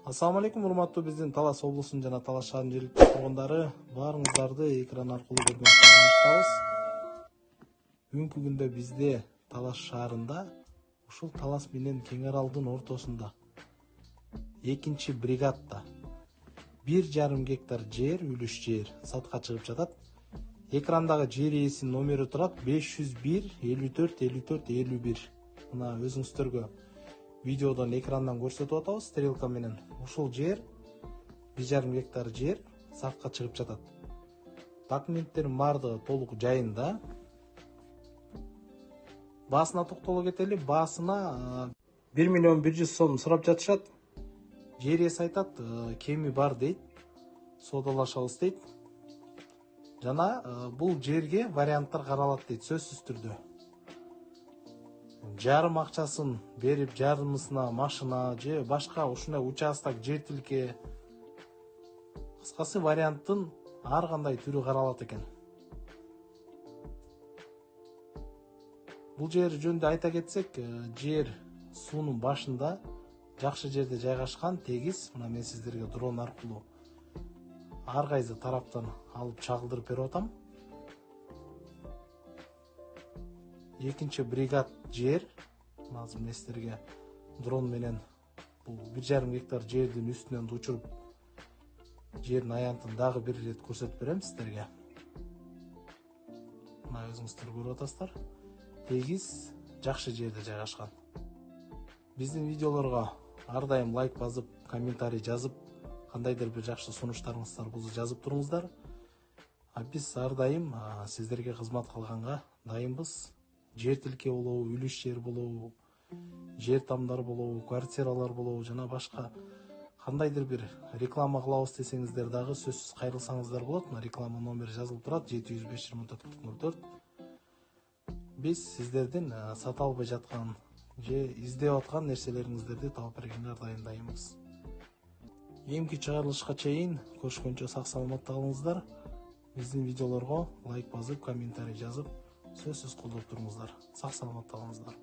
Ассаламу алейкум, урматтуу биздин Талас облусунун жана Талас шаарынын жергиликтүү тургундары, баарыңыздарды экран аркылуу көргөнүңүздү кубанычтабыз. Бүгүнкү күндө бизде Талас шаарында, ушул Талас менен Кең Аралдын ортосунда, 2 бригадда 1,5 гектар жер, үлүш жер сатка чыгып жатат. Экрандагы жер ээсинин номери турат 501 54 54 51. Мына өзүңүздөргө видеодон экрандан көрсөтүп атабыз стрелка менен. Ушул жер 1,5 гектар жер сатка чыгып жатат. Документтердин баардыгы толук жайында. Баасына токтоло кетели. Баасына 1 миллион 100 сом сурап жатышат. Жер ээси айтат, кеми бар дейт. Содалашабыз дейт. Жана бул жерге варианттар каралат дейт, сөзсүз түрдө. Жарым акчасын берип, жарымысына машина же башка ушундай участок, жер тилке, кыскасы варианттын ар кандай түрү каралат экен. Бул жер жөнүндө айта кетсек, жер суунун башында жакшы жерде жайгашкан, тегиз. Мына мен сиздерге дрон аркылуу ар кайсы тараптан алып чагылдырып берип атам. 2 бригад жер. Азыр мен сиздерге дрон менен бул 1,5 гектар жердин үстүнөн учуруп, жердин аянтын дагы бир ирет көрсөтүп берем сиздерге. Мына өзүңүздөр көрүп атасыздар. Тегиз, жакшы жерде жайгашкан. Биздин видеолорго ар дайым лайк басып, комментарий жазып, кандайдыр бир жакшы сунуштарыңыздар болсо жазып туруңуздар. Биз ар дайым сиздерге кызмат кылганга дайымбыз. Жер тилке болобу, үлүш жер болобу, жер тамдар болобу, квартиралар болобу, жана башка кандайдыр бир реклама кылабыз десеңиздер дагы сөзсүз кайрылсаңыздар болот. Реклама номери жазылып турат 705-24-44. Биз сиздердин сата албай жаткан же издеп аткан нерселериңиздерди таап бергенге ар дайым дайынбыз. Эмки чыгарылышка чейин көрүшкөнчө сак саламатта калыңыздар. Биздин видеолорго лайк басып, комментарий жазып, сөзсүз колдоп туруңуздар. Сак саламатта калыңыздар.